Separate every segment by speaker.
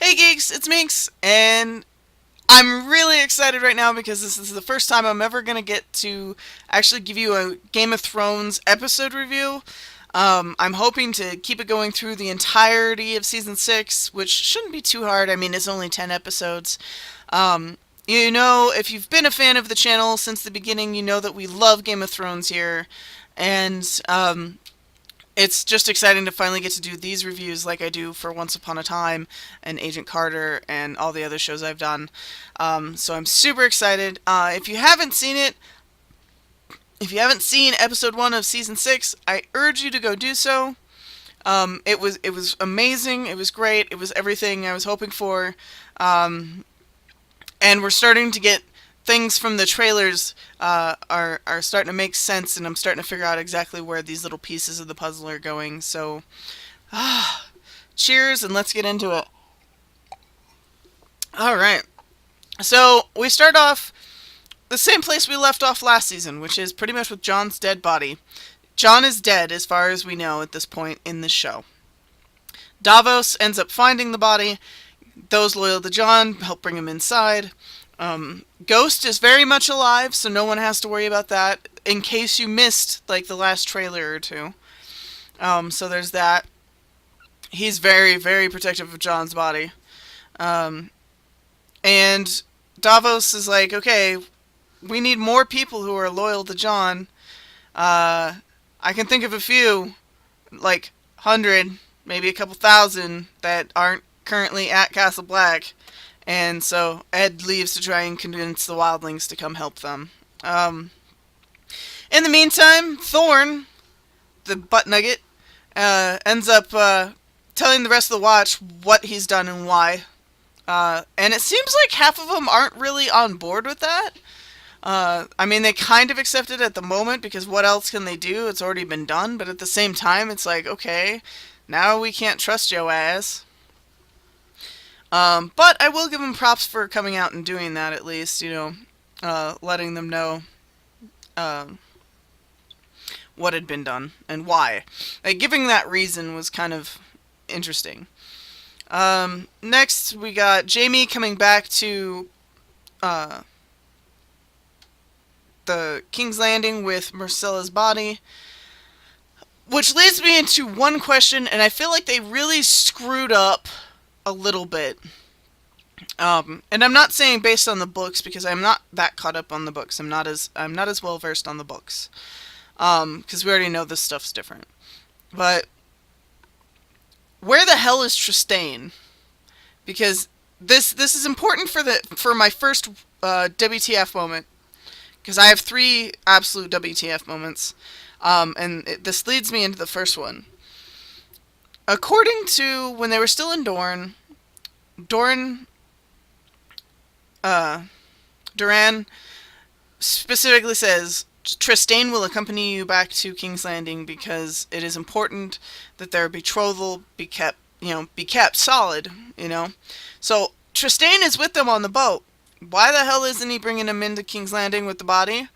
Speaker 1: Hey geeks, it's Minx, and I'm really excited right now because this is the first time I'm ever going to get to actually give you a Game of Thrones episode review. I'm hoping to keep it going through the entirety of season 6, which shouldn't be too hard. I mean, it's only 10 episodes. If you've been a fan of the channel since the beginning, you know that we love Game of Thrones here. And it's just exciting to finally get to do these reviews like I do for Once Upon a Time and Agent Carter and all the other shows I've done. So I'm super excited. If you haven't seen episode 1 of season 6, I urge you to go do so. It was amazing. It was great. It was everything I was hoping for. Um, and we're starting to get things from the trailers are starting to make sense, and I'm starting to figure out exactly where these little pieces of the puzzle are going. So, cheers, and let's get into it. All right. So we start off the same place we left off last season, which is pretty much with Jon's dead body. Jon is dead, as far as we know at this point in the show. Davos ends up finding the body. Those loyal to Jon help bring him inside. Ghost is very much alive, so no one has to worry about that, in case you missed, like, the last trailer or two. So there's that. He's very, very protective of Jon's body. And Davos is like, okay, we need more people who are loyal to Jon. I can think of a few, like 100, maybe a couple thousand, that aren't currently at Castle Black. And so Ed leaves to try and convince the wildlings to come help them. In the meantime, Thorne, the butt nugget, ends up telling the rest of the watch what he's done and why. And it seems like half of them aren't really on board with that. I mean, they kind of accept it at the moment because what else can they do? It's already been done. But at the same time, it's like, okay, now we can't trust your ass. But I will give them props for coming out and doing that at least, letting them know what had been done and why. Like, giving that reason was kind of interesting. Next, we got Jaime coming back to the King's Landing with Myrcella's body. Which leads me into one question, and I feel like they really screwed up a little bit. And I'm not saying based on the books, because I'm not that caught up on the books. I'm not as well versed on the books. Because we already know this stuff's different. But where the hell is Trystane? Because this is important for my first WTF moment. Because I have 3 absolute WTF moments. This leads me into the first one. According to when they were still in Dorne, Doran specifically says Trystane will accompany you back to King's Landing because it is important that their betrothal be kept solid, So Trystane is with them on the boat. Why the hell isn't he bringing him into King's Landing with the body?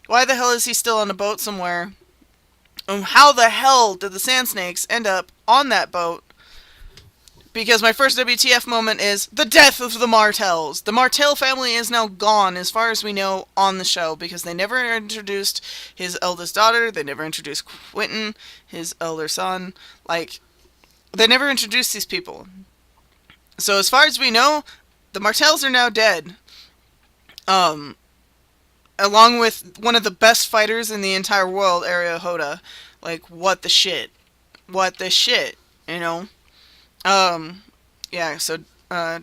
Speaker 1: Why the hell is he still on a boat somewhere? And how the hell did the Sand Snakes end up on that boat? Because my first WTF moment is the death of the Martells. The Martell family is now gone, as far as we know, on the show, because they never introduced his eldest daughter, they never introduced Quentin, his elder son. Like, they never introduced these people. So as far as we know, the Martells are now dead. Along with one of the best fighters in the entire world, Arya Hoda. Like, what the shit? What the shit? So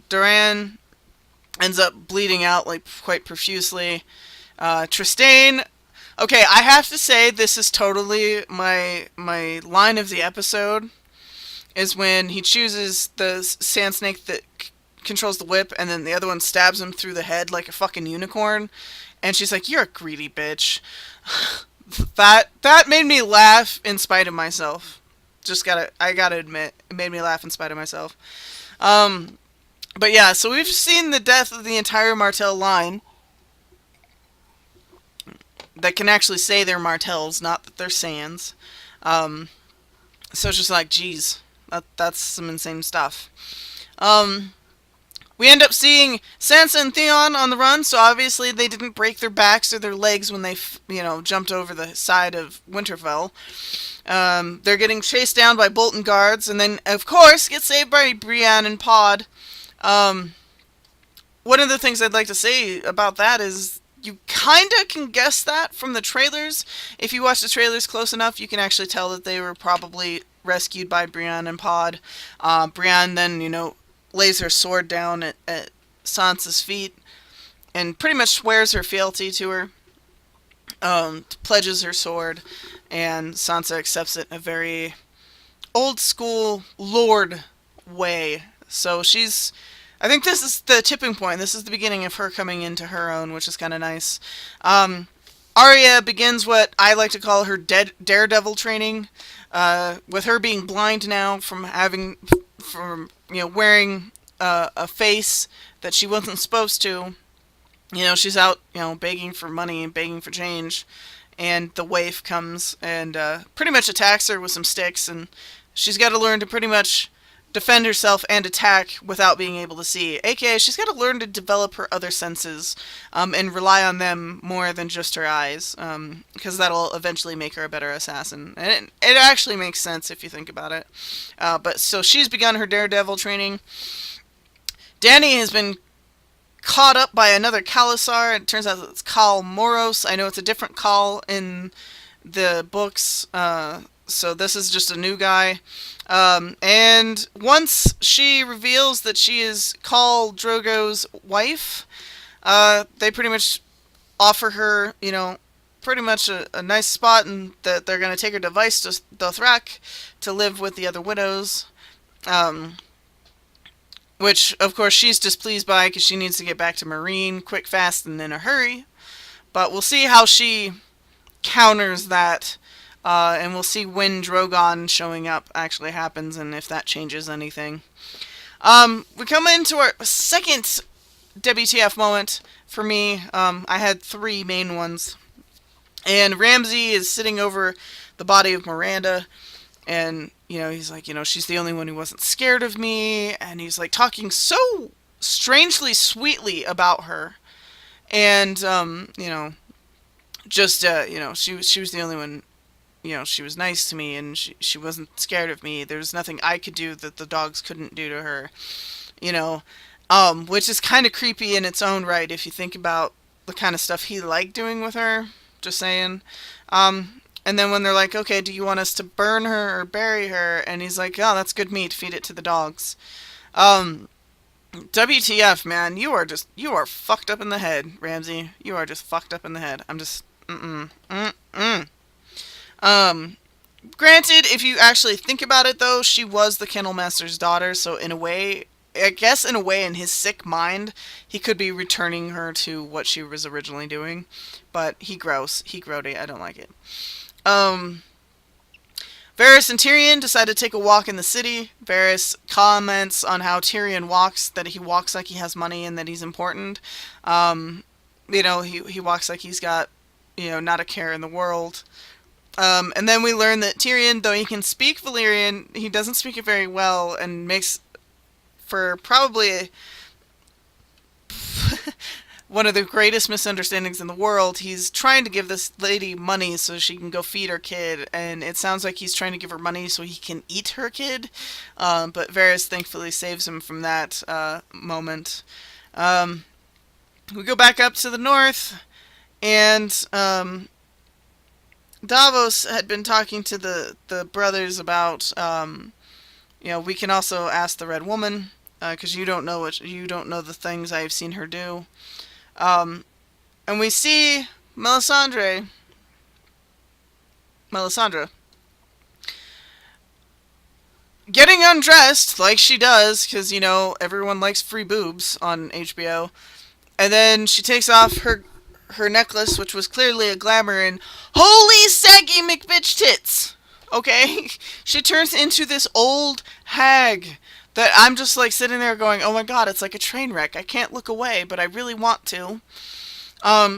Speaker 1: Doran ends up bleeding out, like, quite profusely. Trystane, okay, I have to say this is totally my line of the episode, is when he chooses the sand snake that controls the whip, and then the other one stabs him through the head like a fucking unicorn, and she's like, "You're a greedy bitch." That made me laugh in spite of myself. I gotta admit, it made me laugh in spite of myself. But yeah, so we've seen the death of the entire Martell line. That can actually say they're Martells, not that they're Sands. So it's just like, geez, that's some insane stuff. Um, we end up seeing Sansa and Theon on the run, so obviously they didn't break their backs or their legs when they, jumped over the side of Winterfell. They're getting chased down by Bolton guards, and then, of course, get saved by Brienne and Pod. Um, One of the things I'd like to say about that is you kind of can guess that from the trailers. If you watch the trailers close enough, you can actually tell that they were probably rescued by Brienne and Pod. Brienne then, lays her sword down at Sansa's feet and pretty much swears her fealty to her, pledges her sword, and Sansa accepts it in a very old school lord way. So I think this is the tipping point. This is the beginning of her coming into her own, which is kind of nice. Arya begins what I like to call her daredevil training, with her being blind now from wearing a face that she wasn't supposed to. She's out, begging for money and begging for change, and the waif comes and pretty much attacks her with some sticks, and she's got to learn to pretty much defend herself and attack without being able to see. AKA, she's got to learn to develop her other senses, and rely on them more than just her eyes, because that'll eventually make her a better assassin. And it actually makes sense if you think about it. But so she's begun her daredevil training. Dany has been caught up by another Khalasar. It turns out it's Khal Moros. I know it's a different Khal in the books, so this is just a new guy. And once she reveals that she is Khal Drogo's wife, they pretty much offer her, pretty much a nice spot, and that they're going to take her to Vice Dothrak to live with the other widows. Which, of course, she's displeased by because she needs to get back to Meereen quick, fast, and in a hurry. But we'll see how she counters that, and we'll see when Drogon showing up actually happens and if that changes anything. We come into our second WTF moment for me. I had three main ones. And Ramsay is sitting over the body of Miranda, and he's like, she's the only one who wasn't scared of me, and he's like talking so strangely sweetly about her, and she was the only one, she was nice to me, and she wasn't scared of me. There was nothing I could do that the dogs couldn't do to her, which is kind of creepy in its own right if you think about the kind of stuff he liked doing with her. Just saying. And then when they're like, okay, do you want us to burn her or bury her? And he's like, oh, that's good meat. Feed it to the dogs. WTF, man. You are fucked up in the head, Ramsay. You are just fucked up in the head. I'm just, Granted, if you actually think about it, though, she was the Kennel Master's daughter, so in a way, in his sick mind, he could be returning her to what she was originally doing. But he grody, I don't like it. Varys and Tyrion decide to take a walk in the city. Varys comments on how Tyrion walks, that he walks like he has money and that he's important. He walks like he's got, not a care in the world. And then we learn that Tyrion, though he can speak Valyrian, he doesn't speak it very well, and makes for probably one of the greatest misunderstandings in the world. He's trying to give this lady money so she can go feed her kid, and it sounds like he's trying to give her money so he can eat her kid, but Varys thankfully saves him from that moment. We go back up to the north, and Davos had been talking to the brothers about, we can also ask the Red Woman, because you don't know the things I've seen her do. And we see Melisandre getting undressed like she does, because everyone likes free boobs on HBO, and then she takes off her necklace, which was clearly a glamour, and holy saggy McBitch tits. Okay, she turns into this old hag that I'm just like sitting there going, oh my god, it's like a train wreck. I can't look away, but I really want to.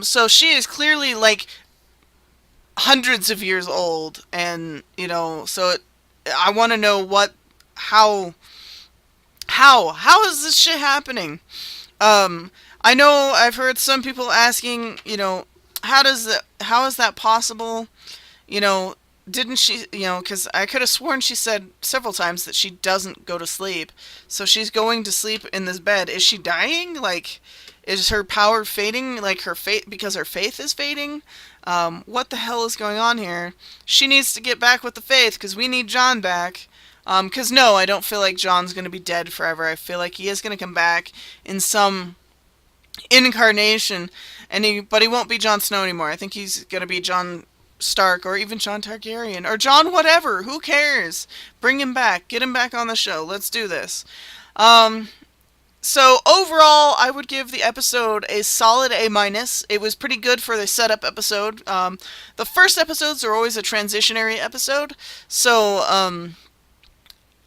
Speaker 1: So she is clearly like hundreds of years old, and I want to know how How is this shit happening? I know I've heard some people asking, how is that possible? You know, didn't she, because I could have sworn she said several times that she doesn't go to sleep. So she's going to sleep in this bed. Is she dying? Like, is her power fading? Like, her faith, because her faith is fading? What the hell is going on here? She needs to get back with the faith because we need John back. Because no, I don't feel like John's going to be dead forever. I feel like he is going to come back in some incarnation, but he won't be Jon Snow anymore. I think he's gonna be Jon Stark or even Jon Targaryen or Jon whatever. Who cares? Bring him back. Get him back on the show. Let's do this. Um, so overall, I would give the episode a solid A minus. It was pretty good for the setup episode. The first episodes are always a transitionary episode, so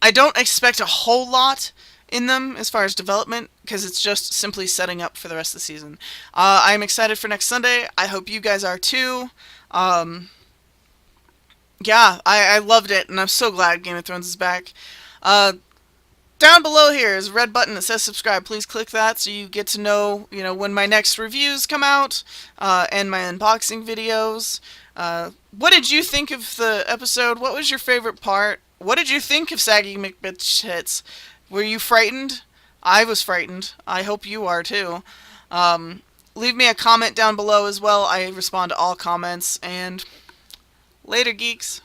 Speaker 1: I don't expect a whole lot in them as far as development because it's just simply setting up for the rest of the season. I'm excited for next Sunday. I hope you guys are too. Um, yeah, I loved it, and I'm so glad Game of Thrones is back. Uh, Down below here is a red button that says subscribe. Please click that so you get to know, when my next reviews come out and my unboxing videos. What did you think of the episode? What was your favorite part? What did you think of Saggy McBitch Hits? Were you frightened? I was frightened. I hope you are too. Um, Leave me a comment down below as well. I respond to all comments. And later, geeks.